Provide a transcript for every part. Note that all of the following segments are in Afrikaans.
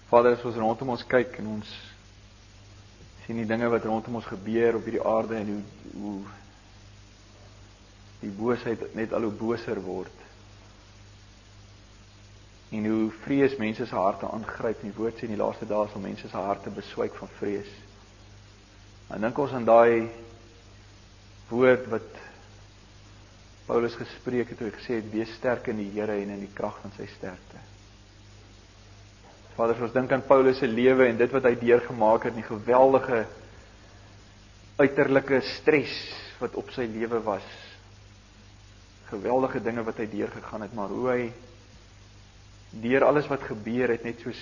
Vader, as ons rondom ons kyk en ons sien die dinge wat rondom ons gebeur op hierdie aarde en hoe die boosheid net al hoe boser word. En hoe vrees mense se harte aangryp. Die woord sê in die laaste dae sal mense se harte beswyk van vrees. En dink ons aan daai woord wat Paulus gespreek het, toe hy gesê het, wees sterk in die Here en in die krag van sy sterkte. Vader, as ons dink aan Paulus se lewe en dit wat hy deurgemaak het, die geweldige uiterlike stres wat op sy lewe was, geweldige dinge wat hy deurgegaan het, maar hoe hy deur alles wat gebeur het, net soos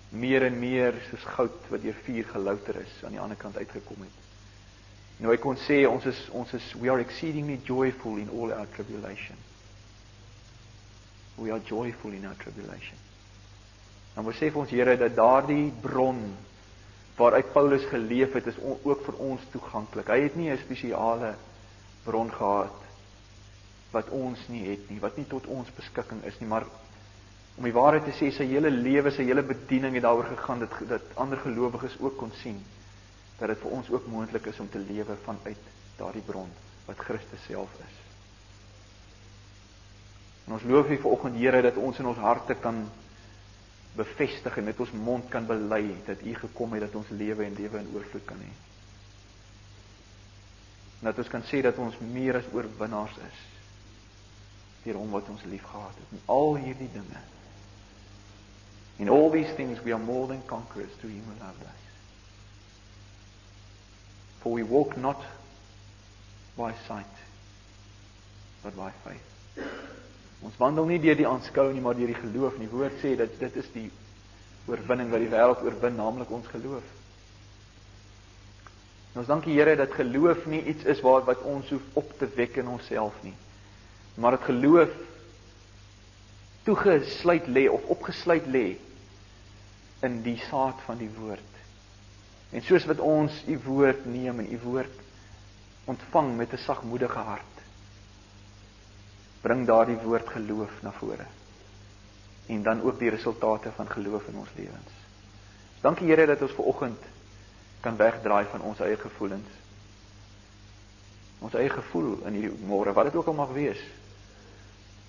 meer en meer soos goud wat deur vuur gelouter is, aan die ander kant uitgekom het. Nou hy kon sê, we are exceedingly joyful in all our tribulation. We are joyful in our tribulation. Dan besef ons, Here, dat daardie bron waaruit Paulus geleef het, is ook vir ons toeganklik. Hy het nie 'n spesiale bron gehad wat ons nie het nie, wat nie tot ons beskikking is nie, maar om die waarheid te sê, sy hele lewe, sy hele bediening het daaroor gegaan, dat ander gelowiges ook kon sien, dat dit vir ons ook moontlik is om te lewe vanuit daardie bron, wat Christus self is. En ons loof U vanoggend, Here, dat ons in ons harte kan bevestig en met ons mond kan bely, dat U gekom het, dat ons lewe en lewe in oorvloed kan hê. En dat ons kan sê dat ons meer as oorwinnaars is, deur hom wat ons lief gehad het. En al hierdie dinge, in all these things we are more than conquerors to Him who loved us. For we walk not by sight, but by faith. Ons wandel nie deur die aanskou nie, maar deur die geloof. En die woord sê dat dit is die oorwinning wat die wêreld oorwin, naamlik ons geloof. En ons dank die Here dat geloof nie iets is wat ons hoef op te wek in onsself nie, maar dat geloof toegesluit lê of opgesluit lê in die saad van die woord. En soos wat ons U woord neem en U woord ontvang met 'n sagmoedige hart, bring daardie woord geloof na vore. En dan ook die resultate van geloof in ons lewens. Dankie Here dat ons vanoggend kan wegdraai van ons eie gevoelens. Ons eie gevoel in hierdie môre, wat dit ook al mag wees.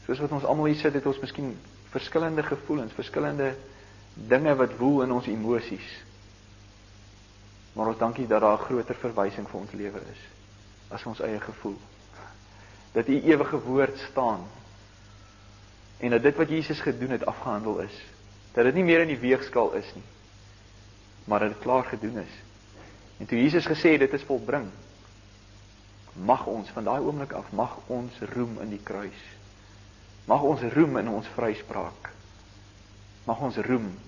Soos wat ons almal hier sit, het ons miskien verskillende gevoelens, verskillende dinge wat woel in ons emosies. Maar ons dankie dat daar 'n groter verwysing vir ons lewe is as ons eie gevoel. Dat U ewige woord staan en dat dit wat Jesus gedoen het afgehandel is. Dat dit nie meer in die weegskaal is nie, maar dat dit klaar gedoen is. En toe Jesus gesê het, dit is volbring, mag ons van daai oomblik af, mag ons roem in die kruis. Mag ons roem in ons vryspraak. Mag ons roem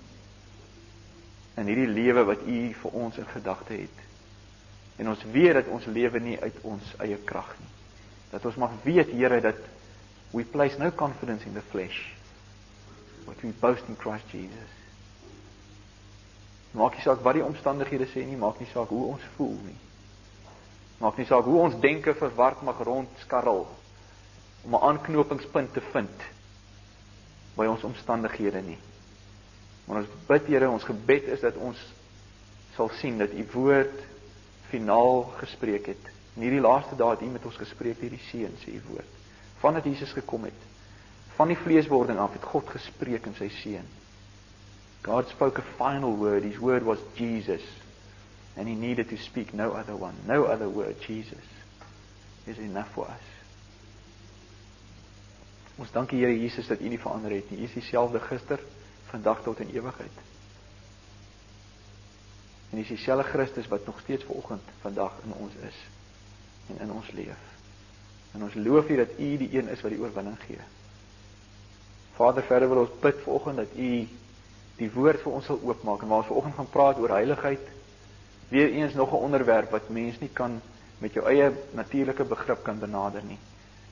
in hierdie lewe wat U vir ons in gedagte het. En ons weet dat ons lewe nie uit ons eie krag nie. Dat ons mag weet, Here, dat we place no confidence in the flesh, but we boast in Christ Jesus. Maak nie saak wat die omstandighede sê nie, maak nie saak hoe ons voel nie. Maak nie saak hoe ons denke verward mag rondskarrel, om 'n aanknopingspunt te vind by ons omstandighede nie. Maar ons bid, Here, ons gebed is dat ons sal sien dat U woord finaal gespreek het. In hierdie laaste dae het U met ons gespreek deur die Seun, sê U woord. Vandat Jesus gekom het, van die vleeswording af, het God gespreek in sy Seun. God spoke a final word. His word was Jesus. And He needed to speak no other one. No other word. Jesus is enough for us. Ons dank U, Here Jesus, dat U nie verander het nie. U is dieselfde gister, vandag tot in ewigheid. En U is dieselfde Christus wat nog steeds vanoggend, vandag in ons is en in ons leef. En ons loof U dat U die een is wat die oorwinning gee. Vader, verder wil ons bid vanoggend dat U die woord vir ons sal oopmaak, en waar ons vanoggend gaan praat oor heiligheid, weer eens nog 'n onderwerp wat mens nie kan met jou eie natuurlike begrip kan benader nie,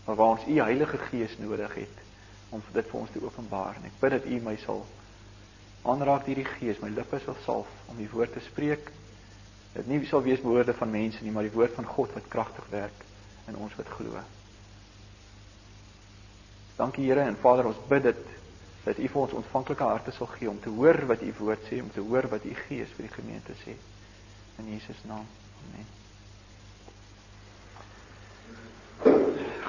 maar waar ons U Heilige Gees nodig het om dit vir ons te openbaar. En ek bid dat U my sal aanraak deur die Gees, my lippe sal salf om die woord te spreek. Dit nie sal wees woorde van mense nie, maar die woord van God wat kragtig werk in ons wat glo. Dankie Here, en Vader, ons bid dit dat U vir ons ontvanklike harte sal gee, om te hoor wat U woord sê, om te hoor wat U Gees vir die gemeente sê. In Jesus naam, amen.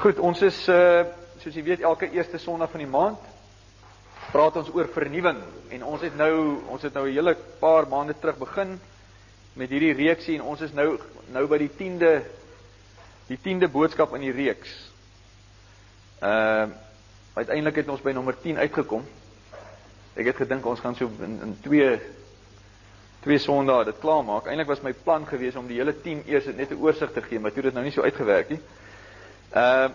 Goed, ons is, soos jy weet, elke eerste Sondag van die maand, praat ons oor vernuwing, en ons het nou 'n hele paar maande terug begin, met hierdie reeksie, en ons is nou by die 10de boodskap in die reeks. Uiteindelik het ons by nommer 10 uitgekom. Ek het gedink ons gaan so in twee Sondae dit klaarmaak. Eintlik was my plan gewees om die hele 10 eers net 'n oorsig te gee, maar toe dit nou nie so uitgewerk nie.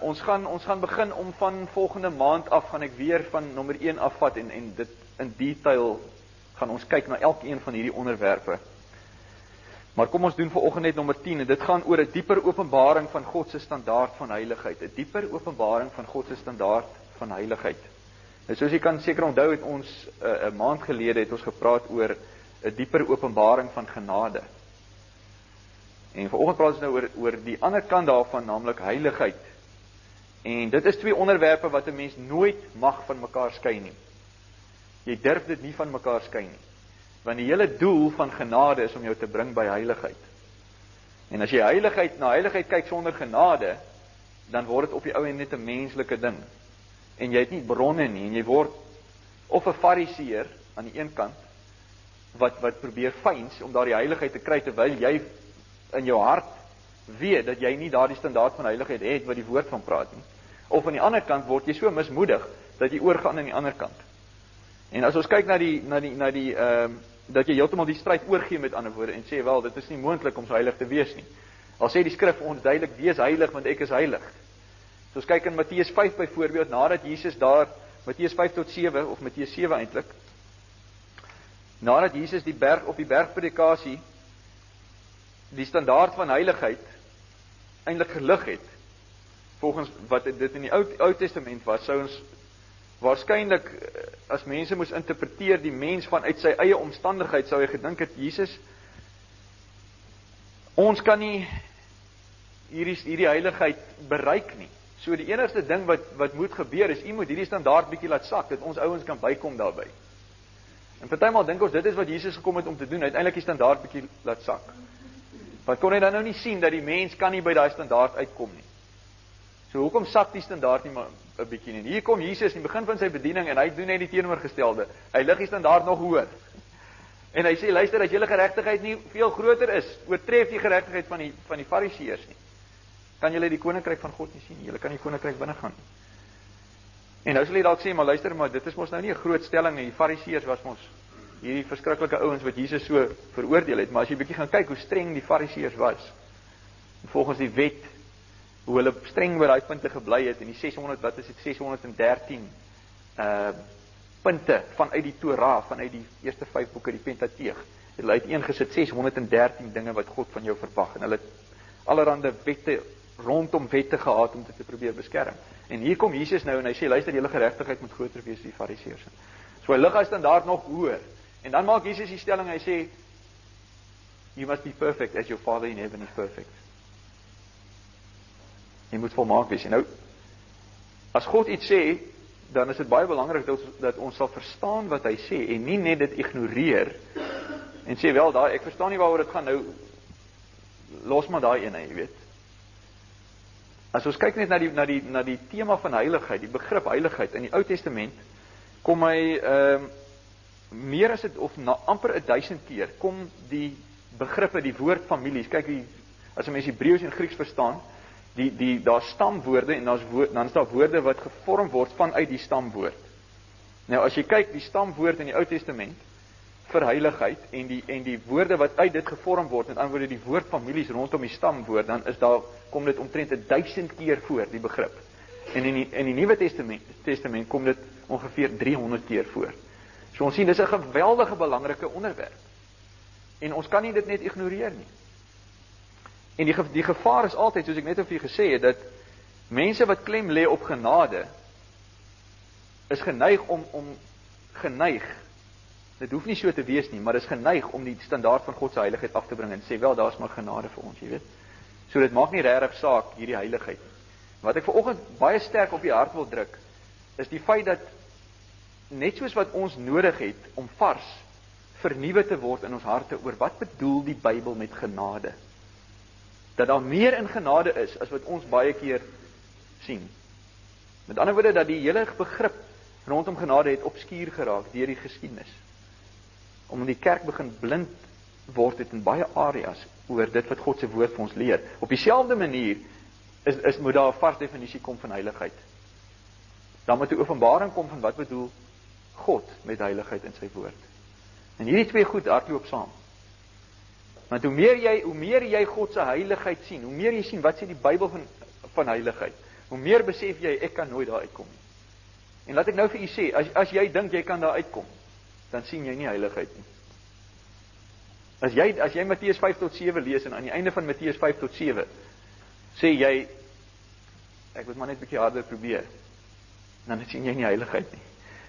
Ons gaan begin om van volgende maand af, gaan ek weer van nommer 1 afvat, en dit in detail gaan ons kyk na elkeen van hierdie onderwerpe. Maar kom ons doen vanoggend net nommer 10, en dit gaan oor 'n dieper openbaring van God se standaard van heiligheid. 'n Dieper openbaring van God se standaard van heiligheid. Nou soos jy kan seker onthou, het ons 'n maand gelede het ons gepraat oor 'n dieper openbaring van genade. En vanoggend praat ons nou oor die ander kant daarvan, naamlik heiligheid. En dit is 2 onderwerpe wat 'n mens nooit mag van mekaar skei nie. Jy durf dit nie van mekaar skei nie. Want die hele doel van genade is om jou te bring by heiligheid. En as jy na heiligheid kyk sonder genade, dan word dit op die ou en net 'n menslike ding. En jy het nie bronne nie, en jy word of 'n fariseer aan die een kant, wat probeer fyns om daardie heiligheid te kry, terwyl jy in jou hart weet dat jy nie daardie standaard van heiligheid het wat die woord van praat nie. Of aan die ander kant word jy so mismoedig dat jy oorgaan aan die ander kant. En as ons kyk na die dat jy heeltemal die stryd oorgee, met ander woorde, en sê wel, dit is nie moontlik om so heilig te wees nie. Al sê die skrif ons duidelik, wees heilig want ek is heilig. So ons kyk in Matteus 5 byvoorbeeld, nadat Jesus daar, Matteus 5 tot 7, of Matteus 7 eintlik, nadat Jesus op die bergpredikasie die standaard van heiligheid eintlik gelig het, volgens wat dit in die Ou Testament was, sou ons waarskynlik, as mense moes interpreteer, die mens vanuit sy eie omstandigheid, sou hy gedink het, Jesus, ons kan nie hierdie heiligheid bereik nie. So die enigste ding wat moet gebeur is, u moet hierdie standaard bietjie laat sak, dat ons ouens kan bykom daarby. En partymal dink ons, dit is wat Jesus gekom het om te doen, uiteindelik die standaard bietjie laat sak. Want kon hy dan nou nie sien, dat die mens kan nie by daai standaard uitkom nie. So hoekom sak die standaard nie maar 'n bietjie nie? Hier kom Jesus in die begin van sy bediening, en hy doen net die teenoorgestelde. Hy lig die standaard nog hoër. En hy sê, luister, as julle geregtigheid nie veel groter is, oortref die geregtigheid van die fariseërs nie, kan julle die koninkryk van God nie sien nie. Julle kan die koninkryk binne gaan nie. En nou sal jy dalk sê, maar luister, maar dit is mos nou nie 'n groot stelling nie. Die fariseërs was mos hierdie verskriklike ouens wat Jesus so veroordeel het. Maar as jy bietjie gaan kyk hoe streng die fariseërs was, volgens die wet, hoe hulle streng by daai punte gebly het, en die 613 punte vanuit die Torah, vanuit die eerste 5 boeke, die Pentateeg, het hulle uiteengesit 613 dinge wat God van jou verwag, en hulle het allerhande wette, rondom wette gehad om dit te probeer beskerm. En hier kom Jesus nou, en hy sê, luister, julle geregtigheid moet groter wees as die fariseërs. So hy lig hy standaard nog hoër, en dan maak Jesus die stelling, hy sê, you must be perfect as your Father in heaven is perfect. Jy moet volmaak wees. En nou, as God iets sê, dan is dit baie belangrik dat ons sal verstaan wat hy sê, en nie net dit ignoreer, en sê, wel, ek verstaan nie waaroor dit gaan, nou, los maar daai ene, jy weet. As ons kyk net na die tema van heiligheid, die begrip heiligheid, in die Ou Testament, kom hy, meer as dit, of amper 1000 keer, kom die begrippe, die woord families, kyk, as 'n mens Hebreëus en Grieks verstaan, daar stamwoorde, en dan is daar woorde wat gevorm word vanuit die stamwoord. Nou as jy kyk, die stamwoord in die Ou Testament vir heiligheid, en die woorde wat uit dit gevorm word, met ander woorde die woordfamilies rondom die stamwoord, dan kom dit omtrent 1000 keer voor, die begrip. En in die Nuwe Testament kom dit ongeveer 300 keer voor. So ons sien, dis 'n geweldige belangrike onderwerp. En ons kan nie dit net ignoreer nie. En die gevaar is altyd, soos ek net vir gesê het, dat mense wat klem lê op genade, is geneig geneig, dit hoef nie so te wees nie, maar is geneig om die standaard van God se heiligheid af te bring, en sê, wel, daar is maar genade vir ons, jy weet. So dit maak nie regtig saak, hierdie heiligheid. Wat ek vanoggend baie sterk op die hart wil druk, is die feit dat net soos wat ons nodig het om vars vernuwe te word in ons harte oor wat bedoel die Bybel met genade. Dat daar meer in genade is as wat ons baie keer sien. Met ander woorde dat die hele begrip rondom genade het obskuur geraak deur die geskiedenis. Omdat die kerk begin blind word het in baie areas oor dit wat God se woord vir ons leer. Op dieselfde manier moet daar 'n vars definisie kom van heiligheid. Dan moet 'n openbaring kom van wat bedoel God met heiligheid in sy woord. En hierdie twee goed hardloop saam. Want hoe meer jy God se heiligheid sien, hoe meer jy sien wat sê die Bybel van heiligheid, hoe meer besef jy ek kan nooit daar uitkom nie. En laat ek nou vir u sê, as jy dink jy kan daar uitkom, dan sien jy nie heiligheid nie. As jy Matteus 5-7 lees en aan die einde van Matteus 5-7 sê jy ek moet maar net 'n bietjie harder probeer, dan sien jy nie heiligheid nie.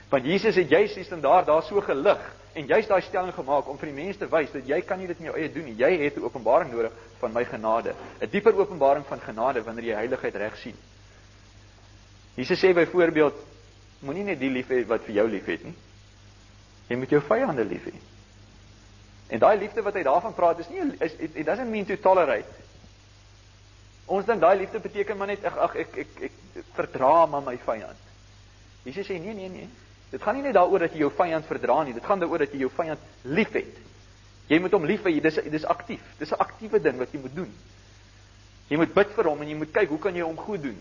Want Jesus het juist die standaard daar so gelig en juist daai stelling gemaak om vir die mense te wys dat jy kan nie dit in jou eie doen nie. Jy het 'n openbaring nodig van my genade, 'n dieper openbaring van genade wanneer jy heiligheid reg sien. Jesus sê byvoorbeeld, moenie net die lief hê wat vir jou lief het nie. Jy moet jou vyande lief hê. En daai liefde wat hy daarvan praat is nie it doesn't mean to tolerate. Ons dink daai liefde beteken maar net ek verdra maar my vyand. Jesus sê nee. Dit gaan nie net daaroor dat jy jou vyand verdra nie, dit gaan daaroor dat jy jou vyand liefhet. Jy moet hom lief hê, dis aktief. Dis 'n aktiewe ding wat jy moet doen. Jy moet bid vir hom en jy moet kyk hoe kan jy hom goed doen.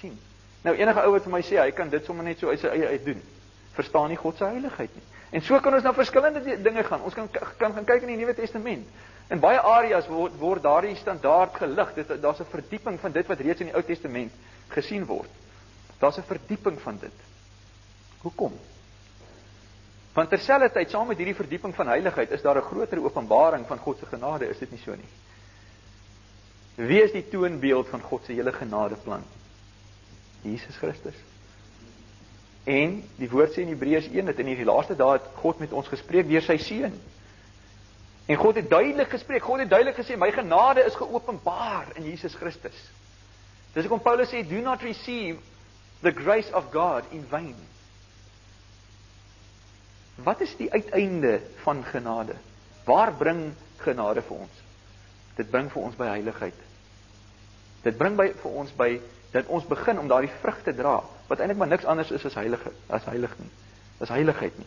Sien. Nou enige ou wat vir my sê hy kan dit sommer net so uit sy eie uit doen, verstaan nie God se heiligheid nie. En so kan ons na verskillende dinge gaan. Ons kan gaan kyk in die Nuwe Testament. In baie areas word daardie standaard gelig. Daar's 'n verdieping van dit wat reeds in die Ou Testament gesien word. Daar's 'n verdieping van dit. Hoekom? Want terselfdertyd saam met hierdie verdieping van heiligheid is daar 'n groter openbaring van God se genade, is dit nie so nie? Wie is die toonbeeld van God se hele genadeplan? Jesus Christus. En die woord sê in Hebreërs 1 dat in hierdie laaste dae het God met ons gespreek deur sy seun. En God het duidelik gespreek. God het duidelik gesê my genade is geopenbaar in Jesus Christus. Dis hoekom Paulus sê do not receive the grace of God in vain. Wat is die uiteinde van genade? Waar bring genade vir ons? Dit bring vir ons by heiligheid. Dit bring vir ons by dat ons begin om daardie vrug te dra, wat eintlik maar niks anders is as heiligheid nie.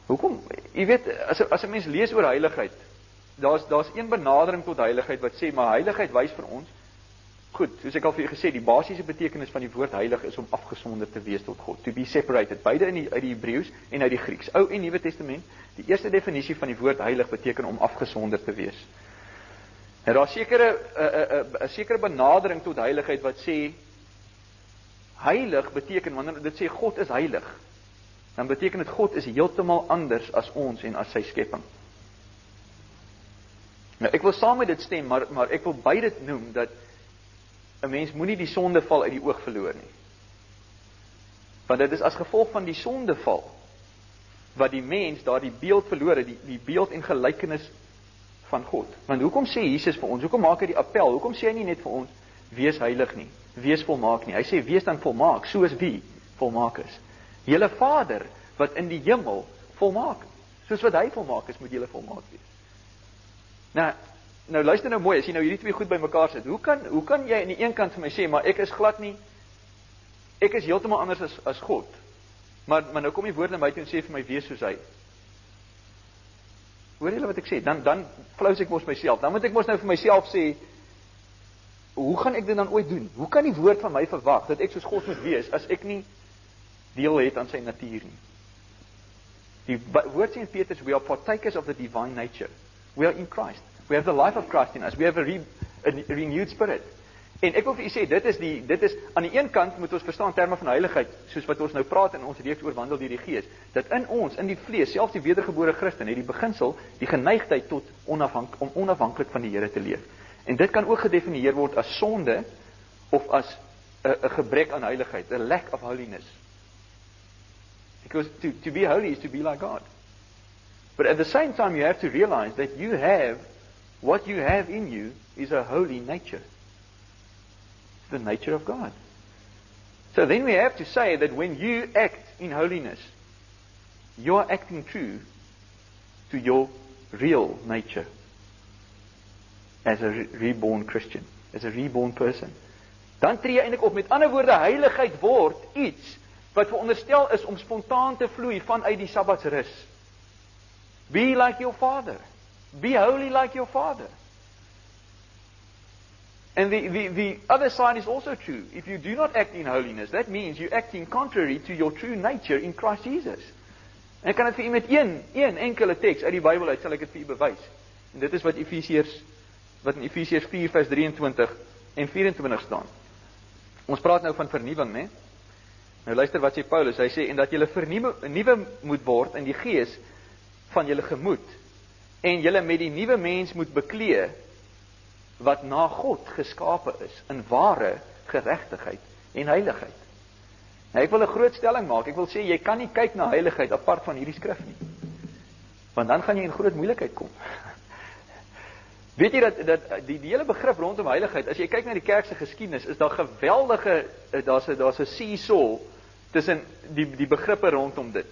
Hoekom? Jy weet, as 'n mens lees oor heiligheid, daar's een benadering tot heiligheid wat sê, maar heiligheid wys vir ons, goed, soos ek al vir u gesê, die basiese betekenis van die woord heilig is om afgesonder te wees tot God, to be separated, beide uit die Hebreëus en uit die Grieks, Ou en Nuwe Testament. Die eerste definisie van die woord heilig beteken om afgesonder te wees. En daar is 'n sekere benadering tot heiligheid wat sê heilig beteken wanneer dit sê God is heilig, dan beteken dit God is heeltemal anders as ons en as sy skepping. Nou ek wil saam met dit stem, maar ek wil by dit noem dat 'n mens moenie die sondeval uit die oog verloor nie. Want dit is as gevolg van die sondeval wat die mens daardie beeld verloor het, die beeld en gelykenis van God. Want hoekom sê Jesus vir ons, hoekom maak hy die appel, hoekom sê hy nie net vir ons, wees heilig nie, wees volmaak nie, hy sê, wees dan volmaak, soos wie volmaak is. Julle Vader, wat in die hemel volmaak, soos wat hy volmaak is, moet julle volmaak wees. Nou luister nou mooi, as jy nou hierdie twee goed by mekaar sit, hoe kan jy aan die een kant vir my sê, maar ek is glad nie, ek is heeltemal anders as God, maar nou kom die woord na my toe en sê vir my, wees soos hy. Hoor julle wat ek sê? Dan flous ek mos myself. Dan moet ek mos nou vir myself sê, hoe gaan ek dit dan ooit doen? Hoe kan die woord van my verwag dat ek soos God moet wees as ek nie deel het aan sy natuur nie? Die woord sê in Petrus, we are partakers of the divine nature. We are in Christ. We have the life of Christ in us. We have a renewed spirit. En ek wil vir u sê, dit is aan die een kant moet ons verstaan terme van heiligheid, soos wat ons nou praat in ons reeks oor wandel deur die Gees, dat in ons, in die vlees, selfs die wedergebore Christen, het die beginsel, die geneigtheid tot om onafhanklik van die Here te leef. En dit kan ook gedefinieer word as sonde, of as 'n gebrek aan heiligheid, a lack of holiness. Because to be holy is to be like God. But at the same time you have to realize that what you have in you is a holy nature. The nature of God. So then we have to say that when you act in holiness, you are acting true to your real nature as a reborn Christian, as a reborn person. Dan tree jy eintlik op. Met ander woorde, heiligheid word iets wat veronderstel is om spontaan te vloei vanuit die Sabbatsrus. Be like your Father. Be holy like your Father. And the other side is also true. If you do not act in holiness, that means you're acting contrary to your true nature in Christ Jesus. En ek kan dit vir u met een enkele teks uit die Bybel uit, sal ek dit vir u bewys. En dit is wat in Efesiërs 4 vers 23 en 24 staan. Ons praat nou van vernuwing, né? Nou luister wat sê Paulus, hy sê, en dat julle vernuwe moet word in die gees van julle gemoed, en julle met die nuwe mens moet beklee, wat na God geskape is, in ware geregtigheid en heiligheid. Nou, ek wil 'n groot stelling maak, ek wil sê, jy kan nie kyk na heiligheid apart van hierdie skrif nie, want dan gaan jy in groot moeilikheid kom. Weet jy dat die hele begrip rondom heiligheid, as jy kyk na die kerk se geskiedenis, is daar geweldige, daar's 'n seesaw tussen die begrippe rondom dit.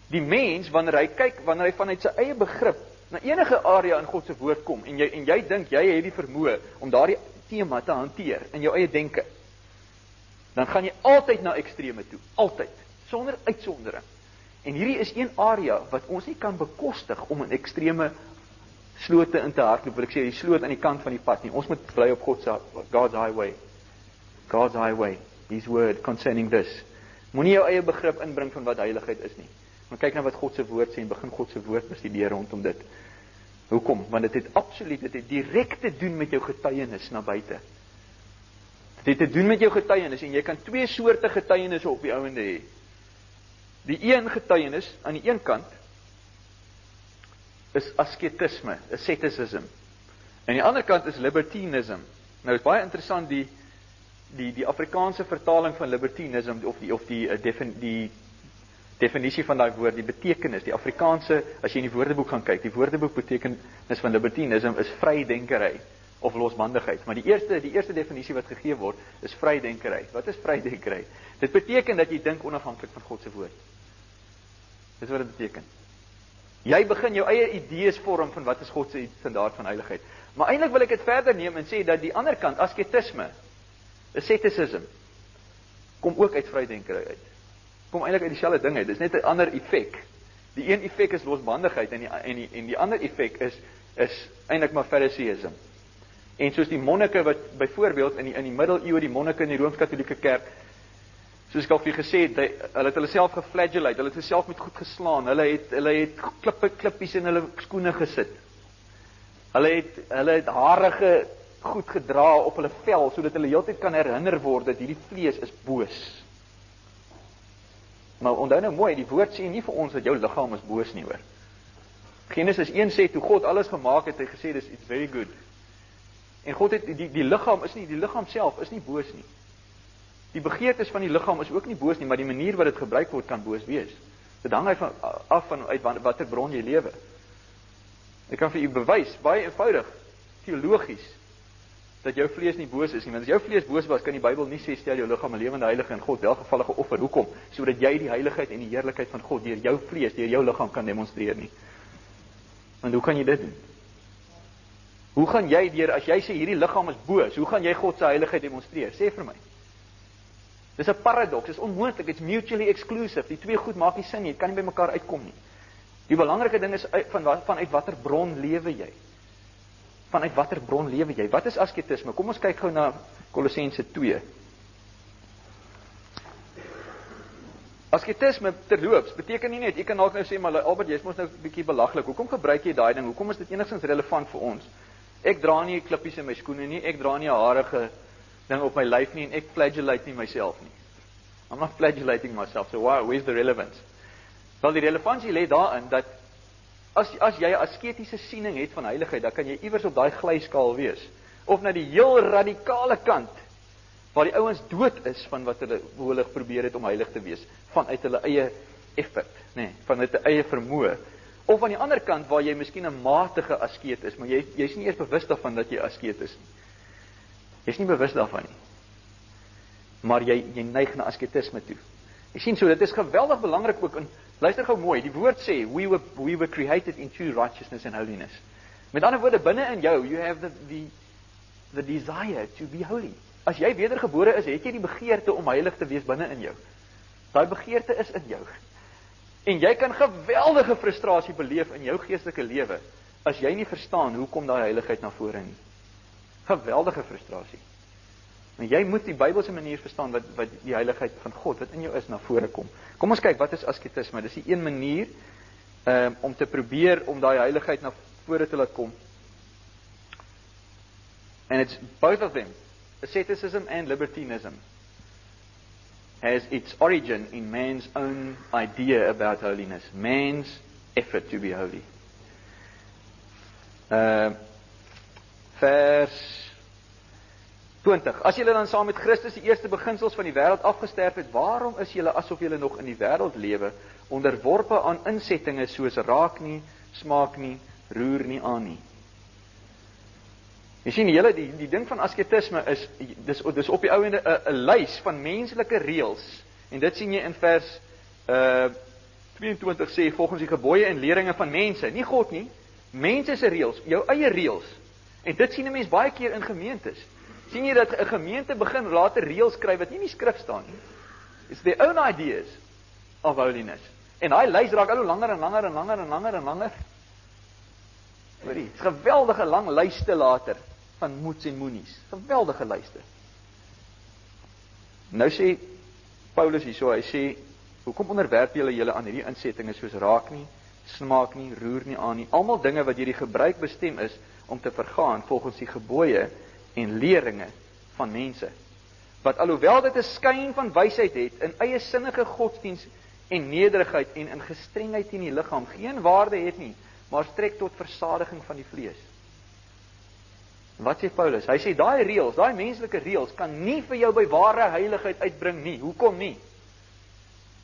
Die mens, wanneer hy vanuit sy eie begrip na enige area in God se woord kom, en jy dink jy het die vermoë om daardie tema te hanteer in jou eie denke, dan gaan jy altyd na extreme toe, altyd, sonder uitsondering. En hierdie is een area wat ons nie kan bekostig om in extreme slote in te hardloop, wil ek sê, die sloot aan die kant van die pad nie. Ons moet bly op God's highway, His word concerning this. Moenie jou eie begrip inbring van wat heiligheid is nie. Maar kyk na wat God se woord sê en begin God se woord bestudeer rondom dit. Hoekom? Want dit het direk te doen met jou getuienis na buite. Dit het te doen met jou getuienis, en jy kan twee soorte getuienisse op die ouende hê. Die een getuienis, aan die een kant, is asketisme, asceticism. En die ander kant is libertinism. Nou is baie interessant, die Afrikaanse vertaling van libertinism, of die definisie van daai woord, die betekenis, die Afrikaanse, as jy in die woordeboek gaan kyk, die woordeboek betekenis van libertinism is vrydenkery, of losbandigheid. Maar die eerste definisie wat gegee word, is vrydenkery. Wat is vrydenkery? Dit beteken dat jy dink onafhanklik van God se woord. Dis wat dit beteken. Jy begin jou eie idees vorm van wat is God se standaard van heiligheid. Maar eintlik wil ek dit verder neem en sê dat die ander kant, asketisme, asceticism, kom ook uit vrydenkery uit. Kom eintlik uit dieselfde ding uit. Dis net 'n ander effek. Die een effek is losbandigheid en die ander effek is eintlik maar fariseïsme. En soos die monnike wat byvoorbeeld in die middeleeue, die monnike in die Rooms-Katolieke kerk, soos ek al vir gesê het, hulle het hulle self geflagellate, hulle het hulle self met goed geslaan, hulle het klippies in hulle skoene gesit. Hulle het harige goed gedra op hulle vel, sodat hulle heeltyd kan herinner word dat hierdie vlees is boos. Maar onthou nou mooi, die woord sê nie vir ons dat jou liggaam is boos nie, hoor. Genesis 1 sê, toe God alles gemaak het, hy gesê, dis it's very good. En God het, die liggaam self is nie boos nie. Die begeertes van die liggaam is ook nie boos nie, maar die manier wat dit gebruik word kan boos wees. Dit hang af van uit watter bron jy lewe. Ek kan vir u bewys, baie eenvoudig, teologies, dat jou vlees nie boos is nie. Want as jou vlees boos was, kan die Bybel nie sê, stel jou liggaam 'n lewende heilige en God welgevallige offer. Hoekom? Sodat jy die heiligheid en die heerlikheid van God deur jou vlees, deur jou liggaam kan demonstreer nie. Want hoe kan jy dit doen? Hoe gaan jy as jy sê hierdie liggaam is boos, hoe gaan jy God se heiligheid demonstreer? Sê vir my. Dis 'n paradoks, dis onmoontlik, it's mutually exclusive. Die twee goed maak nie sin nie, jy kan nie by mekaar uitkom nie. Die belangrike ding is vanuit watter bron lewe jy? Vanuit watter bron lewe jy? Wat is asketisme? Kom ons kyk gou na Kolossense 2. Asketisme terloops beteken nie net, jy kan dalk nou sê, maar Albert, jy's mos nou 'n bietjie belaglik. Hoekom gebruik jy daai ding? Hoekom is dit enigstens relevant vir ons? Ek dra nie klippies in my skoene nie, ek dra nie 'n harige ding op my lyf nie en ek flagellate nie myself nie. I'm not flagellating myself, so where's the relevance? Wel, die relevantie lê daarin dat as jy 'n asketiese siening het van heiligheid, dan kan jy iewers op daai glyskaal wees. Of na die heel radikale kant, waar die ouens dood is van wat hulle probeer het om heilig te wees, vanuit hulle eie effort, vanuit hulle eie vermoë. Of aan die ander kant, waar jy miskien 'n matige askeet is, maar jy's nie eers bewus daarvan dat jy askeet is nie. Jy's nie bewus daarvan nie. maar jy neig na asketisme toe. Jy sien so, dit is geweldig belangrik ook, en luister gou mooi, die woord sê, we were created in true righteousness and holiness. Met ander woorde, binne in jou, you have the desire to be holy. As jy wedergebore is, het jy die begeerte om heilig te wees binne in jou. Daai begeerte is in jou. En jy kan geweldige frustrasie beleef in jou geestelike lewe, as jy nie verstaan, hoe kom daai heiligheid na vore nie. Geweldige frustrasie. En jy moet die Bybelse manier verstaan, wat die heiligheid van God, wat in jou is, na vore kom. Kom ons kyk, wat is asketisme? Dis die een manier, om te probeer, om daai heiligheid na vore te laat kom. And it's both of them, asceticism and libertinism, has its origin in man's own idea about holiness, man's effort to be holy. Vers 20. As julle dan saam met Christus die eerste beginsels van die wêreld afgesterf het, waarom is julle asof julle nog in die wêreld lewe, onderworpe aan insettinge soos raak nie, smaak nie, roer nie aan nie? Jy sien, die ding van asketisme is, dis op die ou ende 'n lys van menslike reëls, en dit sien jy in vers 22 sê, volgens die gebooie en leringe van mense, nie God nie, mense se reëls, jou eie reëls, en dit sien 'n mens baie keer in gemeentes. Sien jy dat 'n gemeente begin later reëls skryf wat nie in die skrif staan nie. It's their own ideas of holiness. En daai lys raak al hoe langer en langer en langer en langer en langer. Hoorie, dit's geweldige lang lyste later van moets en moenies. Geweldige lyste. Nou sê Paulus hierso, hy sê, hoekom onderwerp julle aan hierdie insettinge soos raak nie, smaak nie, roer nie aan nie, almal dinge wat deur die gebruik bestem is om te vergaan volgens die gebooie en leringe van mense, wat alhoewel dit 'n skyn van wysheid het, in eie sinnige godsdiens en nederigheid en in gestrengheid teen die liggaam geen waarde het nie, maar strek tot versadiging van die vlees. Wat sê Paulus? Hy sê daai reëls, daai menslike reëls kan nie vir jou by ware heiligheid uitbring nie. Hoekom nie?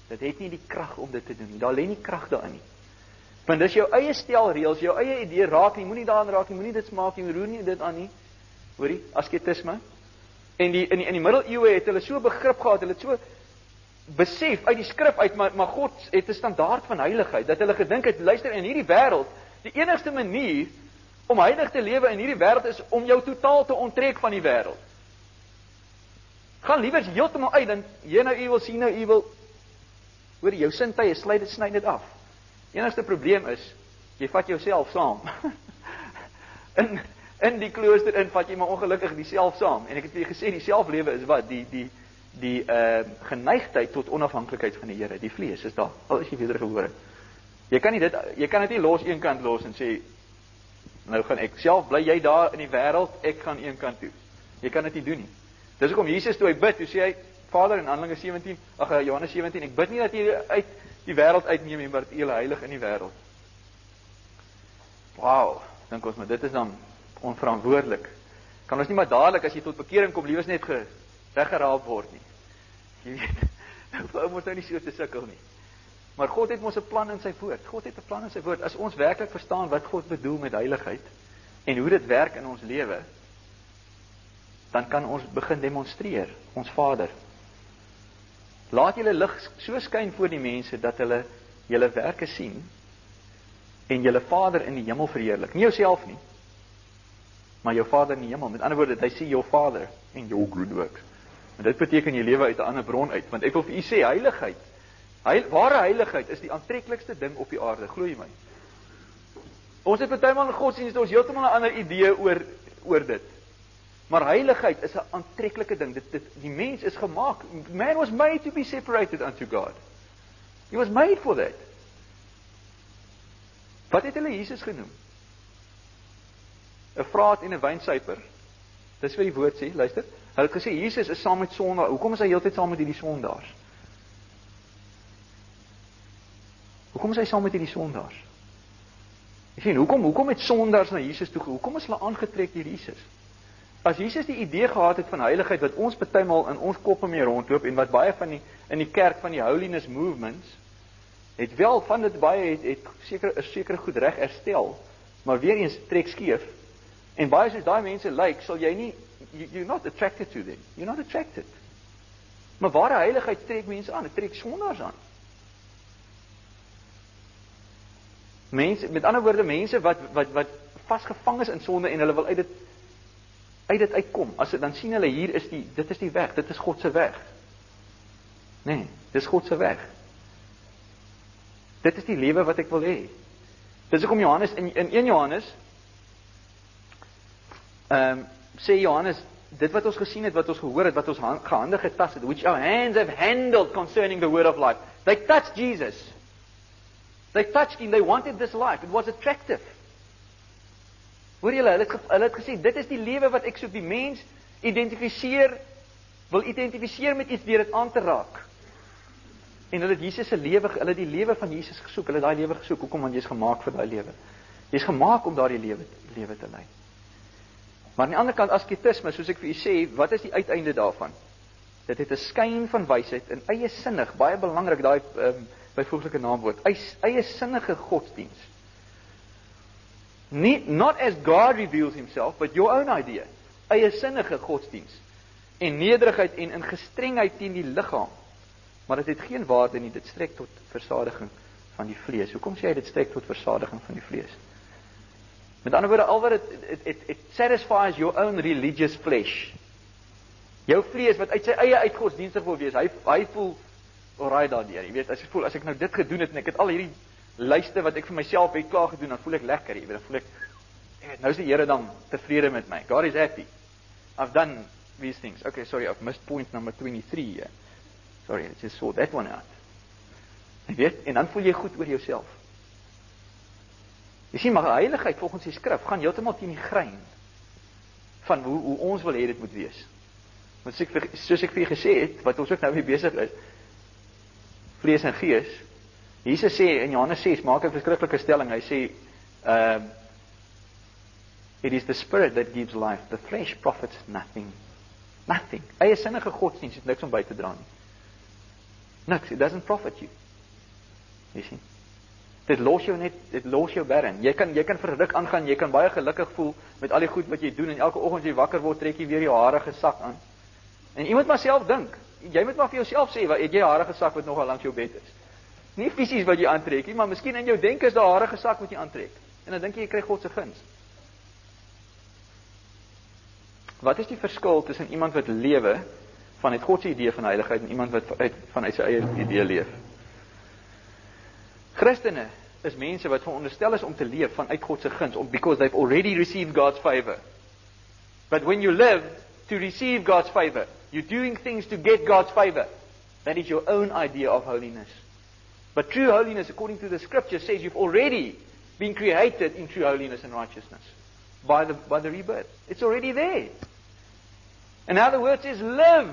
Dit het nie die krag om dit te doen nie. Daar lê nie krag daarin nie. Want dis jou eie stel reëls, jou eie idee, raak nie, moenie daaraan raak nie, moenie dit smaak nie, roer nie dit aan nie. Hoorie, asketisme. En in die middeleeue het hulle so begrip gehad, hulle het so besef uit die skrif uit, maar God het 'n standaard van heiligheid, dat hulle gedink het, luister, in hierdie wêreld, die enigste manier om heilig te lewe in hierdie wêreld is om jou totaal te onttrek van die wêreld. Gaan liewers heeltemal uit, dan jy nou evil, sien nou evil. Hoor, jou sintuie sny dit af. Die enigste probleem is, jy vat jouself saam. In die klooster vat jy maar ongelukkig die self saam. En ek het vir jy gesê, die selflewe is wat? Die geneigtheid tot onafhanklikheid van die Here. Die vlees is daar, al is jy wedergebore. Jy kan dit nie los een kant los en sê, nou gaan ek self, bly jy daar in die wêreld, ek gaan een kant toe. Jy kan dit nie doen nie. Dis hoekom Jesus toe hy bid, toe sê hy, Vader, in Johannes 17, ek bid nie dat jy uit die wêreld uitneem nie, maar dat jy heilig in die wêreld. Wow, dink ons, maar dit is dan onverantwoordelik. Kan ons nie maar dadelik, as jy tot bekering kom, liewers net weggeraap word nie. Jy weet, ou moet nou nie so te sukkel nie. Maar God het mos 'n plan in sy woord. God het 'n plan in sy woord. As ons werklik verstaan wat God bedoel met heiligheid en hoe dit werk in ons lewe, dan kan ons begin demonstreer, ons Vader. Laat julle lig so skyn voor die mense dat hulle julle werke sien en julle Vader in die hemel verheerlik. Nie jouself nie, maar jou Vader in die hemel. Met ander woorde, hy sê jou Vader en jou good works. En dit beteken jy lewe uit 'n ander bron uit, want ek wil vir u sê heiligheid, ware heiligheid is die aantreklikste ding op die aarde, glo jy my? Ons het partymal in godsdienste ons heeltemal 'n ander idee oor dit. Maar heiligheid is 'n aantreklike ding. Die mens is gemaak. Man was made to be separated unto God. He was made for that. Wat het hulle Jesus genoem? 'n vraat en 'n wynsuiper. Dis wat die woord sê, luister. Hulle het gesê Jesus is saam met sondaars. Hoekom is hy heeltyd saam met hierdie sondaars? Hoekom is hy saam met hierdie sondaars? Jy sien, hoekom het sondaars na Jesus toe? Hoekom is hulle aangetrek deur Jesus? As Jesus die idee gehad het van heiligheid wat ons partymal in ons koppe mee rondloop en wat baie van in die kerk van die holiness movements het wel van dit baie het seker goed reg herstel, maar weer eens trek skeef. En baie soos daai mense lyk, sal jy nie you're not attracted to them. You're not attracted. Maar ware heiligheid trek mense aan, dit trek sondaars aan. Mense, met ander woorde, mense wat vasgevang is in sonde en hulle wil uit dit uitkom. Dan sien hulle hier dit is die weg, dit is God se weg. Nee, dit is God se weg. Dit is die lewe wat ek wil hê. Dis hoekom Johannes in 1 Johannes sê Johannes, dit wat ons gesien het, wat ons gehoor het, wat ons gehande getas het, which our hands have handled concerning the word of life. They touched Jesus. They touched him, they wanted this life. It was attractive. Hoor julle, hulle het gesê, dit is die lewe wat ek soek, die mens wil identifiseer met iets deur dit aan te raak. En hulle het Jesus se lewe, hulle het die lewe van Jesus gesoek, hulle het daai lewe gesoek. Hoekom? Want jy is gemaak vir daai lewe. Jy is gemaak om daardie lewe te lei. Maar aan die ander kant, asketisme, soos ek vir u sê, wat is die uiteinde daarvan? Dit het 'n skyn van wysheid en eie sinnig, baie belangrik daai byvoeglike naamwoord, eie sinnige godsdiens. Not as God reveals himself, but your own idea. Eie sinnige godsdiens. En nederigheid en in gestrengheid teen die liggaam. Maar dit het geen waarde nie, dit strek tot versadiging van die vlees. Hoekom sê hy dit strek tot versadiging van die vlees? Met ander woorde, al wat it satisfies your own religious flesh. Jou vlees wat uit sy eie godsdienstig wil wees, hy voel alright daardeur. Jy weet, as ek nou dit gedoen het en ek het al hierdie lyste wat ek vir myself het klaar gedoen, dan voel ek lekker, jy weet, dan voel ek nou is die Here dan tevrede met my. God is happy. I've done these things. Okay, sorry, I've missed point number 23 here. Sorry, I just saw that one out. Jy weet, en dan voel jy goed oor jouself. Jy sien, maar heiligheid volgens die skrif gaan heeltemal teen die grein van hoe ons wil hê dit moet wees. Want soos ek vir julle gesê het, wat ons ook nou mee besig is, vlees en gees. Jesus sê in Johannes 6, maak 'n verskriklike stelling. Hy sê, it is the spirit that gives life. The flesh profits nothing. Nothing. Eie sinnige godsdienst het niks om by te dra nie. Niks. It doesn't profit you. Jy sien. Dit los jou barren. Jy kan vir 'n ruk aangaan, jy kan baie gelukkig voel met al die goed wat jy doen en elke oggend as jy wakker word, trek jy weer jou harige sak aan. En jy moet maar self dink. Jy moet maar vir jouself sê, het jy 'n harige sak wat nogal langs jou bed is? Nie fisies wat jy aantrek nie, maar miskien in jou denke is daar 'n harige sak wat jy aantrek. En dan dink jy kry God se guns. Wat is die verskil tussen iemand wat lewe vanuit God se idee van heiligheid en iemand wat vanuit sy eie idee leef? Christene is mense wat veronderstel is om te leef vanuit God se guns, because they've already received God's favor. But when you live to receive God's favor, you're doing things to get God's favor. That is your own idea of holiness. But true holiness, according to the scripture, says you've already been created in true holiness and righteousness by the rebirth. It's already there. In other words, is live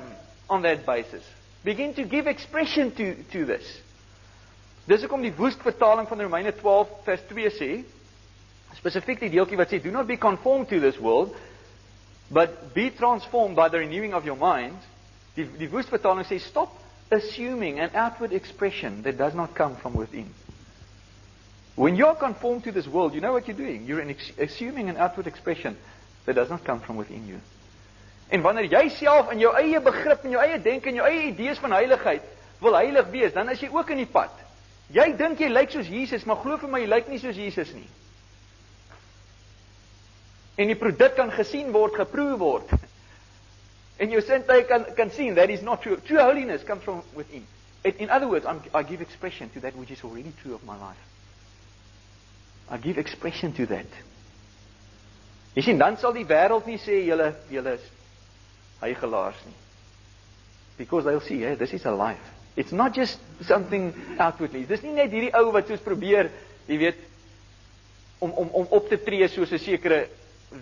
on that basis. Begin to give expression to this. Dis hoekom die woestvertaling van Romeine 12 vers 2 sê, spesifiek die deeltjie wat sê, do not be conformed to this world, but be transformed by the renewing of your mind. Die woestvertaling sê, stop assuming an outward expression that does not come from within. When you're conformed to this world, you know what you're doing. You're assuming an outward expression that does not come from within you. En wanneer jy self in jou eie begrip, in jou eie denke, in jou eie idees van heiligheid wil heilig wees, dan is jy ook in die pad. Jy dink jy lyk soos Jesus, maar glo vir my, jy lyk nie soos Jesus nie. En die produk kan gesien word, geproe word. En jou sintuie kan sien, that is not true. True holiness comes from within. In other words, I give expression to that which is already true of my life. I give expression to that. Jy sien, dan sal die wêreld nie sê, julle is heiligelaars nie. Because they'll see, hey, this is a life. It's not just something outwardly. Dis nie net hierdie ou wat soos probeer, jy weet, om op te tree soos 'n sekere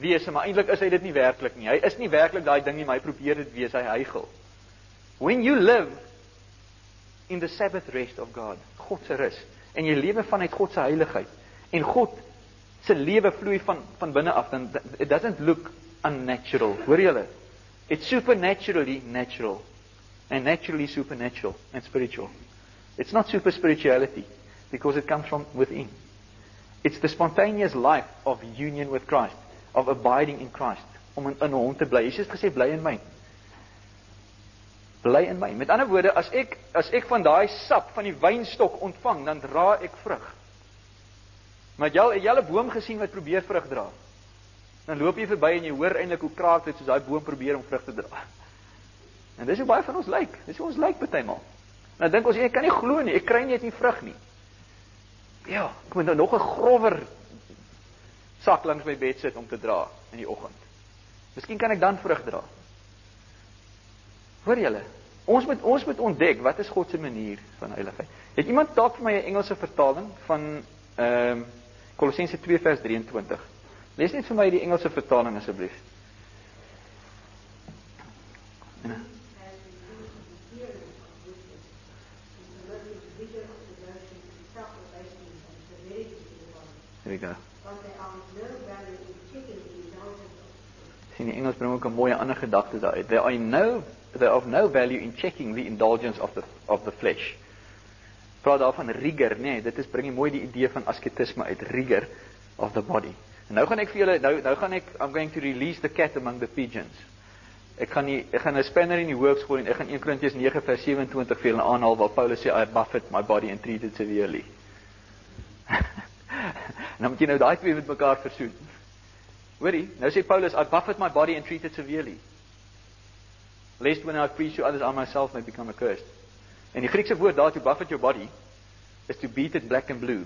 wese, maar eintlik is hy dit nie werklik nie. Hy is nie werklik daai ding nie, maar hy probeer dit wees, hy heilig. When you live in the Sabbath rest of God, God se rus, en jy lewe vanuit God se heiligheid, en God se lewe vloei van binne af, dan it doesn't look unnatural. Hoor julle? It's supernaturally natural. And naturally supernatural and spiritual. It's not super spirituality, because it comes from within. It's the spontaneous life of union with Christ, of abiding in Christ, om in hom te bly. Jesus het gesê, bly in my. Bly in my. Met ander woorde, as ek van daai sap van die wynstok ontvang, dan dra ek vrug. Maar het jy al 'n boom gesien wat probeer vrug dra? Dan loop jy verby en jy hoor eintlik hoe kraak dit soos daai boom probeer om vrug te dra. En dis hoe baie van ons lyk. Dis hoe ons lyk partymal. En dan dink ons, ek kan nie glo nie, ek kry net nie vrug nie. Ja, ek moet nou nog 'n grower sak langs my bed sit om te dra in die oggend. Miskien kan ek dan vrug dra. Hoor julle, ons moet ontdek, wat is God se manier van heiligheid? Het iemand dalk vir my 'n Engelse vertaling van Kolossense 2 vers 23? Lees net vir my die Engelse vertaling asseblief. Ja. There we go. Sien, die Engels bring ook 'n mooie ander gedagte daaruit. There of no value in checking the indulgence of the flesh. Praat daarvan rigor, nee, dit bring jy mooi die idee van asketisme uit, rigor of the body. En nou gaan ek vir julle, nou gaan ek, I'm going to release the cat among the pigeons. Ek gaan 'n spanner in die works gooi en ek gaan 1 Korintiërs 9 vers 27 vir julle aanhaal waar Paulus sê, I buffet my body and treat it severely. En dan moet jy nou daai twee met mekaar versoen. Hoorie, nou sê Paulus, I buffet my body and treat it severely. Lest when I preach to others, I myself may become accursed. En die Griekse woord daar, to buffet your body, is to beat it black and blue.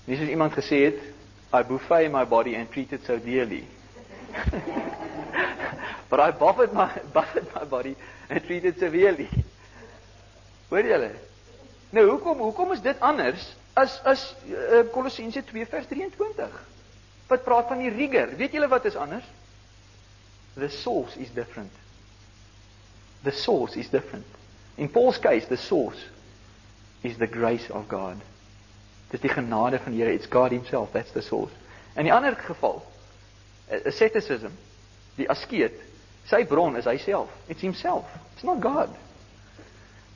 Nie soos iemand gesê het, I buffet my body and treat it so dearly. But I buffet my body and treat it severely. Hoor julle? Nou, hoekom is dit anders as Kolossense 2 vers 23? Wat praat van die rigor? Weet julle wat is anders? The source is different. The source is different. In Paul's case, the source is the grace of God. Dit is die genade van die Here. It's God himself, that's the source. In die ander geval, asceticism, die askeet, sy bron is hy self. It's himself. It's not God.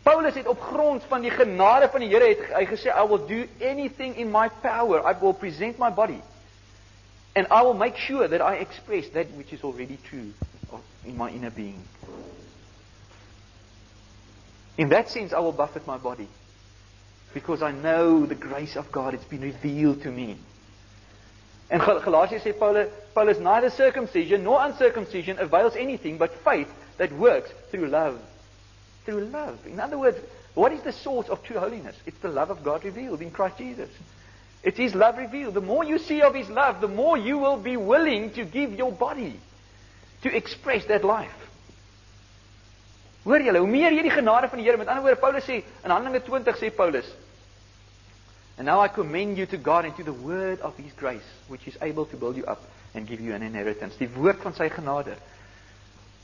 Paulus het op grond van die genade van die Here het hy gesê, I will do anything in my power. I will present my body. And I will make sure that I express that which is already true in my inner being. In that sense, I will buffet my body. Because I know the grace of God, it's been revealed to me. And Galatians sê Paulus, neither circumcision nor uncircumcision avails anything but faith that works through love. Through love. In other words, what is the source of true holiness? It's the love of God revealed in Christ Jesus. It's His love revealed. The more you see of His love, the more you will be willing to give your body to express that life. Hoor julle, hoe meer jy die genade van die Here, met ander woorde, Paulus sê, in Handelinge 20 sê Paulus, and now I commend you to God and to the word of His grace, which is able to build you up and give you an inheritance. Die woord van sy genade.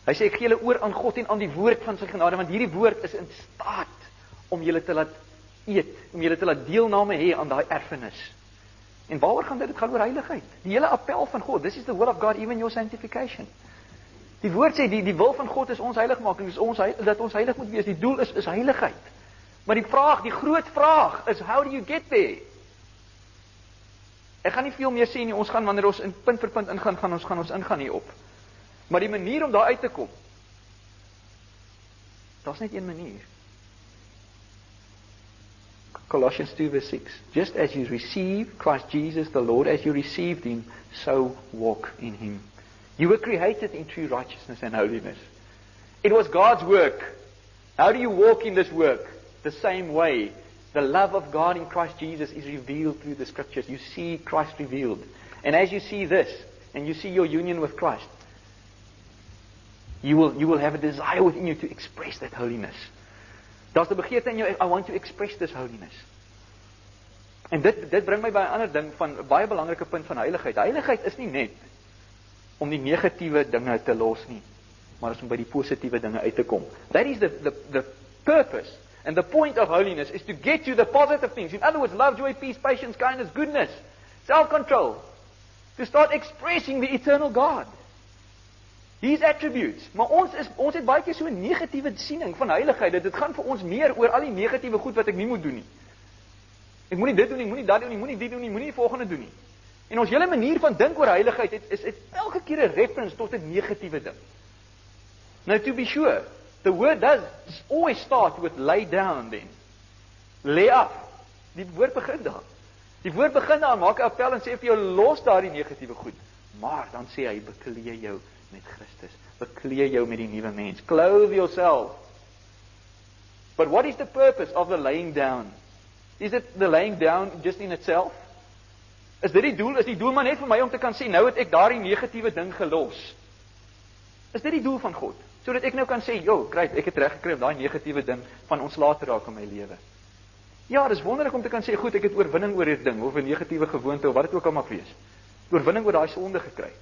Hy sê, ek gee julle oor aan God en aan die woord van sy genade, want hierdie woord is in staat om julle te laat eet, om julle te laat deelname hê aan daai erfenis. En waaroor gaan dit? Dit gaan oor heiligheid. Die hele appel van God, this is the will of God, even your sanctification. Die woord sê, die wil van God is ons heiligmaking, dat ons heilig moet wees. Die doel is heiligheid. Maar die groot vraag is, how do you get there? Ek gaan nie veel meer sê nie, ons gaan, wanneer ons in punt vir punt ingaan, gaan ons ingaan hierop. Maar die manier om daar uit te kom, daar's net een manier. Colossians 2 verse 6. Just as you receive Christ Jesus the Lord, as you received Him, so walk in Him. You were created in true righteousness and holiness. It was God's work. How do you walk in this work? The same way. The love of God in Christ Jesus is revealed through the Scriptures. You see Christ revealed. And as you see this, and you see your union with Christ, you will have a desire within you to express that holiness. Daar's 'n begeerte in jou, I want to express this holiness. En dit bring my by 'n ander ding van 'n baie belangrike punt van heiligheid. Heiligheid is nie net om die negatiewe dinge te los nie, maar is om by die positiewe dinge uit te kom. That is the purpose and the point of holiness is to get to the positive things. In other words, love, joy, peace, patience, kindness, goodness, self-control. To start expressing the eternal God. These attributes. Maar ons het baie keer so 'n negatiewe siening van heiligheid. Dit gaan vir ons meer oor al die negatiewe goed wat ek nie moet doen nie. Ek moenie dit doen nie, moenie dat doen nie, moenie dit doen nie, moenie die volgende doen nie. En ons hele manier van dink oor heiligheid is elke keer 'n reference tot 'n negatiewe ding. Now to be sure, the word does always start with lay down then. Lay af. Die woord begin daar. Die woord begin daar, maak 'n appel en sê vir jou, los daardie negatiewe goed. Maar dan sê hy, beklee jou met Christus. Beklee jou met die nuwe mens. Clothe yourself. But what is the purpose of the laying down? Is it the laying down just in itself? Is dit die doel? Is die doel maar net vir my om te kan sê, nou het ek daardie negatiewe ding gelos? Is dit die doel van God? Sodat ek nou kan sê, great, ek het reg gekry om daai negatiewe ding van ontslae te raak in my lewe. Ja, dis wonderlik om te kan sê, goed, ek het oorwinning oor hierdie ding, of 'n negatiewe gewoonte, of wat dit ook al mag wees. Oorwinning oor daai sonde gekry.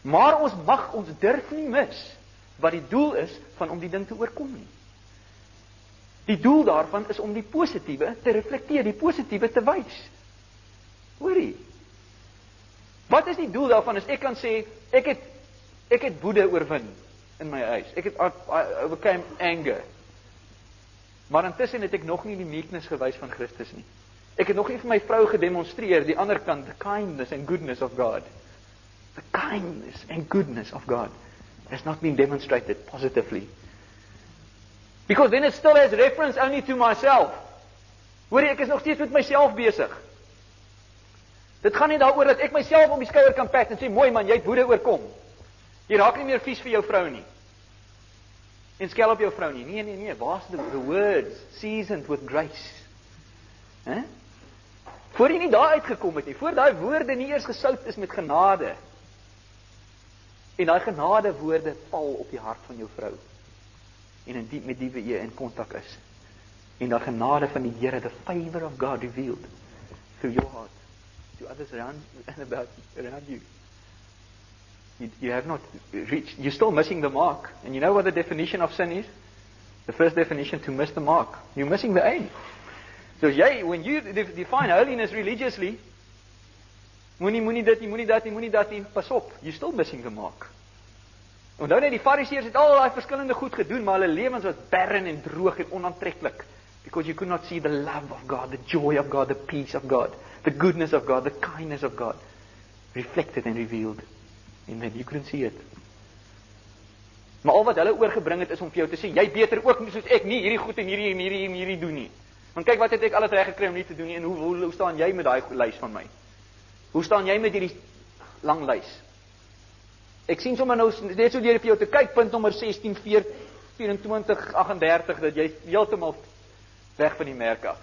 Maar ons durf nie mis wat die doel is van om die ding te oorkom nie. Die doel daarvan is om die positiewe te reflekteer, die positiewe te wys. Hoorie. Wat is die doel daarvan? Is ek kan sê, ek het woede oorwin in my huis. Ek het overcame anger. Maar intussen het ek nog nie die meekness gewys van Christus nie. Ek het nog nie vir my vrou gedemonstreer, die ander kant, the kindness and goodness of God. The kindness and goodness of God has not been demonstrated positively. Because then it still has reference only to myself. Hoorie, ek is nog steeds met myself besig. Dit gaan nie daaroor dat ek myself op die skouer kan pat en sê, mooi man, jy het woede oorkom. Jy raak nie meer vies vir jou vrou nie. En skel op jou vrou nie. Nee, waar's the words seasoned with grace? Voor jy nie daar uitgekom het nie, voor daai woorde nie eers gesout is met genade. En daai genade woorde val op die hart van jou vrou. En met die wie jy in kontak is. En daai genade van die Here, the favor of God revealed through your heart to others around you. You have not reached, you're still missing the mark. And you know what the definition of sin is? The first definition, to miss the mark. You're missing the aim. So when you define holiness religiously, moenie dat nie, pas op, you're still missing the mark. Onthou net, die Fariseërs het al daai verskillende goed gedoen, maar hulle lewens was barren en droog en onaantreklik. Because you could not see the love of God, the joy of God, the peace of God, the goodness of God, the kindness of God, reflected and revealed. Amen. You couldn't see it. Maar al wat hulle oorgebring het is om vir jou te sê, jy beter ook nie soos ek nie, hierdie goed en hierdie doen nie. Want kyk wat het ek alles reg gekry om nie te doen nie, en hoe staan jy met daai lys van my? Hoe staan jy met hierdie lang lys? Ek sien sommer nou, net so deur vir jou te kyk, punt nommer 16, 24, 38, dat jy heeltemal weg van die merk af.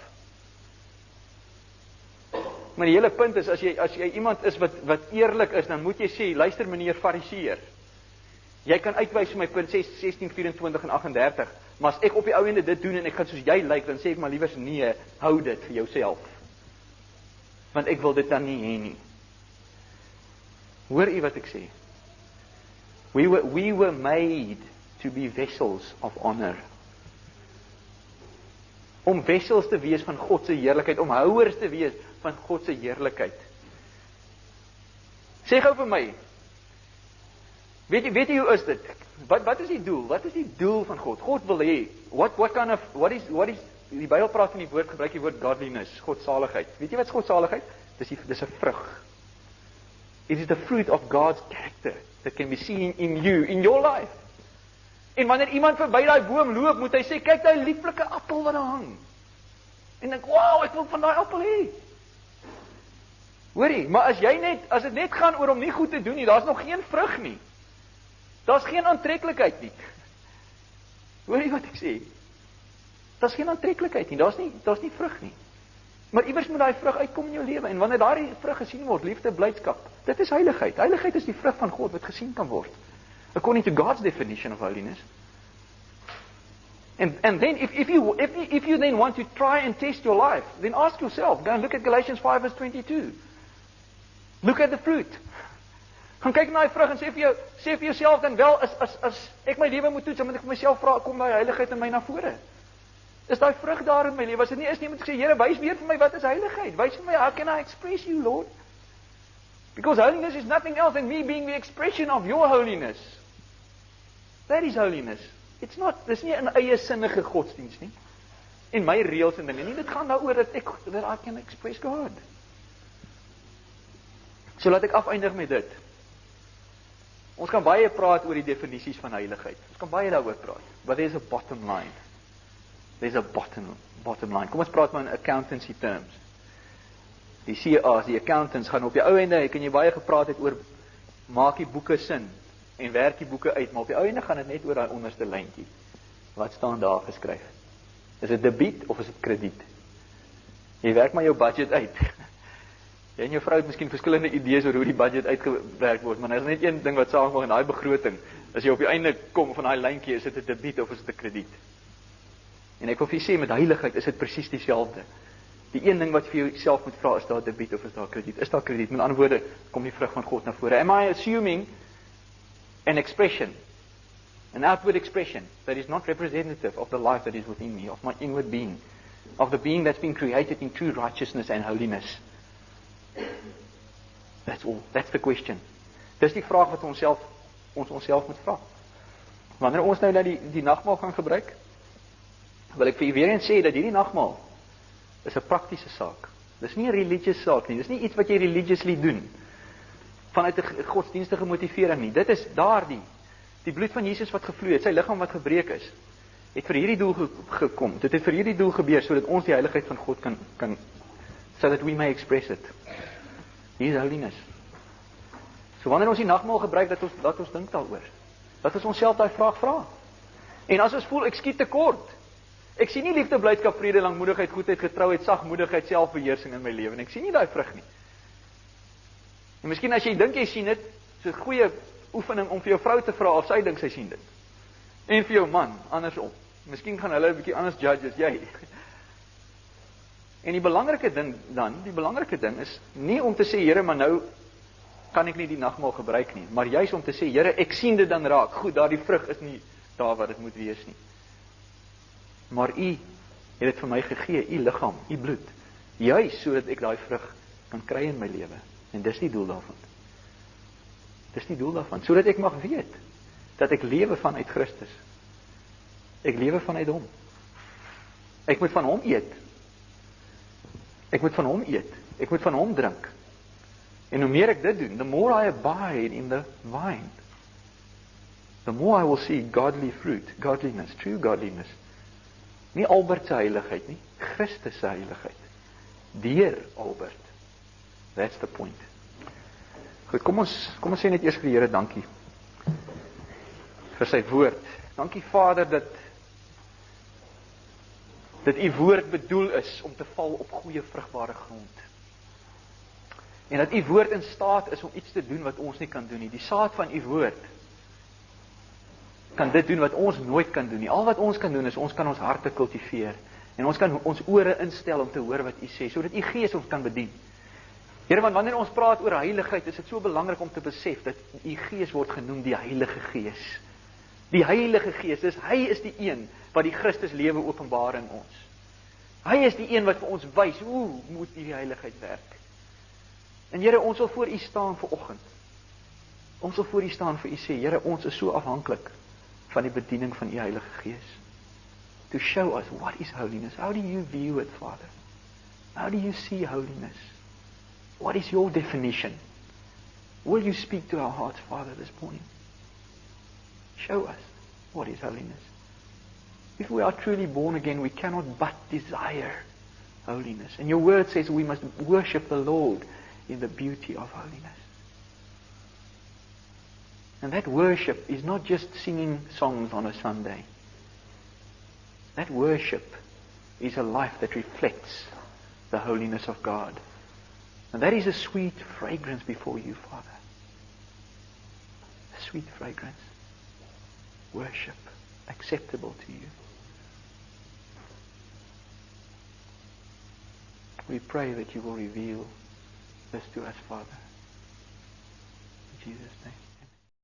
Maar die hele punt is, as jy iemand is wat eerlik is, dan moet jy sê, luister meneer Fariseer, jy kan uitwys vir my punt 16, 24 en 38, maar as ek op die ou ende dit doen en ek gaan soos jy lyk, dan sê ek maar liewers nee, hou dit vir jouself. Want ek wil dit dan nie hê nie. Hoor u wat ek sê? We were made to be vessels of honor. Om wessels te wees van God se heerlikheid, om houers te wees van God se heerlikheid. Sê gou vir my, weet jy hoe is dit? Wat is die doel? Wat is die doel van God? God wil hê, what is die Bybel praat van die woord, gebruik die woord godliness, godsaligheid. Weet jy wat is godsaligheid? Dis 'n vrug. It is the fruit of God's character that can be seen in you, in your life. En wanneer iemand verby daai boom loop, moet hy sê, kyk daai lieflike appel wat daar hang. En dink, wow, ek wil van daai appel hê. Hoorie, maar as dit net gaan oor om nie goed te doen nie, daar's nog geen vrug nie. Daar's geen aantreklikheid nie. Hoorie wat ek sê? Daar's geen aantreklikheid nie, daar's nie vrug nie. Maar iewers moet daai vrug uitkom in jou lewe, en wanneer daai vrug gesien word, liefde, blydskap, dit is heiligheid. Heiligheid is die vrug van God wat gesien kan word. According to God's definition of holiness. And then if you then want to try and test your life, then ask yourself, go and look at Galatians 5 verse 22. Look at the fruit. Gaan kyk na die vrug en sê vir jouself dan wel, as ek my lewe moet toets, dan moet ek vir myself vra, kom daai heiligheid in my na vore? Is daai vrug daar in my lewe? As dit nie is nie, moet ek sê, Here, wys weer vir my wat is heiligheid? Wys vir my, how can I express you, Lord? Because holiness is nothing else than me being the expression of your holiness. That is holiness. Dis nie 'n eie sinnige godsdienst nie. En my reëls en dinge nie, dit gaan daaroor that I can express God. So laat ek afeindig met dit. Ons kan baie praat oor die definisies van heiligheid. Ons kan baie daaroor praat. But there's a bottom line. There's a bottom line. Kom ons praat maar in accountancy terms. Die CA's, die accountants gaan op die ou ende, kan jy baie gepraat het oor maak die boeke sin en werk die boeke uit, maar op die ou ende gaan dit net oor daai onderste lyntjie. Wat staan daar geskryf? Is dit debiet of is dit krediet? Jy werk maar jou budget uit. Jy en jou vrou het miskien verskillende idees oor hoe die budget uitgewerk word, maar daar is net een ding wat saamkom in daai begroting. As jy op die einde kom van daai lyntjie, is dit 'n debiet of is dit 'n krediet? En ek wil vir julle sê met heiligheid is dit presies dieselfde. Die een ding wat vir jouself moet vra, is daar debiet of is daar krediet? Is daar krediet? Met ander woorde, kom die vrug van God na vore. Am I assuming an expression, an outward expression that is not representative of the life that is within me, of my inward being, of the being that's been created in true righteousness and holiness? That's all. That's the question. Dis die vraag wat ons onsself moet vra. Wanneer ons nou die nagmaal gaan gebruik, wil ek vir u weer eens sê dat hierdie nagmaal is 'n praktiese saak. Dis nie 'n religious saak nie. Dis nie iets wat jy religiously doen vanuit 'n godsdienstige motivering nie. Dit is die bloed van Jesus wat gevloei het, sy liggaam wat gebreek is, het vir hierdie doel gekom. Dit het vir hierdie doel gebeur sodat ons die heiligheid van God kan so that we may express it. Hier is holiness. So wanneer ons die nagmaal gebruik, dat ons dink daaroor. Dat ons onsself daai vraag vra. En as ons voel ek skiet tekort, ek sien nie liefde, blydskap, vrede, langmoedigheid, goedheid, getrouheid, sagmoedigheid, selfbeheersing in my lewe en ek sien nie daai vrug nie. En miskien as jy dink jy sien dit, is 'n goeie oefening om vir jou vrou te vra of sy dink sy sien dit. En vir jou man, andersom. Miskien gaan hulle 'n bietjie anders judge as jy. En die belangrike ding is nie om te sê, Here, maar nou kan ek nie die nagmaal gebruik nie, maar juis om te sê, Here, ek sien dit dan raak. Goed, daardie vrug is nie daar wat dit moet wees nie. Maar U het dit vir my gegee, U liggaam, U bloed, juis sodat ek daai vrug kan kry in my lewe. En dis die doel daarvan. Dis die doel daarvan, sodat ek mag weet dat ek lewe vanuit Christus. Ek lewe vanuit Hom. Ek moet van Hom eet. Ek moet van Hom eet. Ek moet van Hom drink. En hoe meer ek dit doen, the more I abide in the vine, the more I will see godly fruit, godliness, true godliness. Nie Albert se heiligheid nie, Christus se heiligheid. Deur Albert. That's the point. Goed, kom ons sê net eers vir die Here dankie vir sy woord. Dankie Vader dat U woord bedoel is om te val op goeie vrugbare grond. En dat U woord in staat is om iets te doen wat ons nie kan doen nie. Die saad van U woord kan dit doen wat ons nooit kan doen nie. Al wat ons kan doen is ons kan ons harte kultiveer en ons kan ons ore instel om te hoor wat U sê, sodat U Gees ons kan bedien. Here, want wanneer ons praat oor heiligheid, is dit so belangrik om te besef dat U Gees word genoem die Heilige Gees. Die Heilige Gees, hy is die een wat die Christus lewe openbaar in ons. Hy is die een wat vir ons wys hoe moet die heiligheid werk. En Here, ons wil voor U staan vanoggend. Ons wil voor U staan vir U sê, Here, ons is so afhanklik van die bediening van U Heilige Gees. To show us what is holiness. How do you view it, Father? How do you see holiness? What is your definition? Will you speak to our hearts, Father, this morning? Show us what is holiness. If we are truly born again, we cannot but desire holiness. And your word says we must worship the Lord in the beauty of holiness. And that worship is not just singing songs on a Sunday. That worship is a life that reflects the holiness of God. And that is a sweet fragrance before you, Father. A sweet fragrance. Worship, acceptable to you. We pray that you will reveal this to us, Father. In Jesus' name.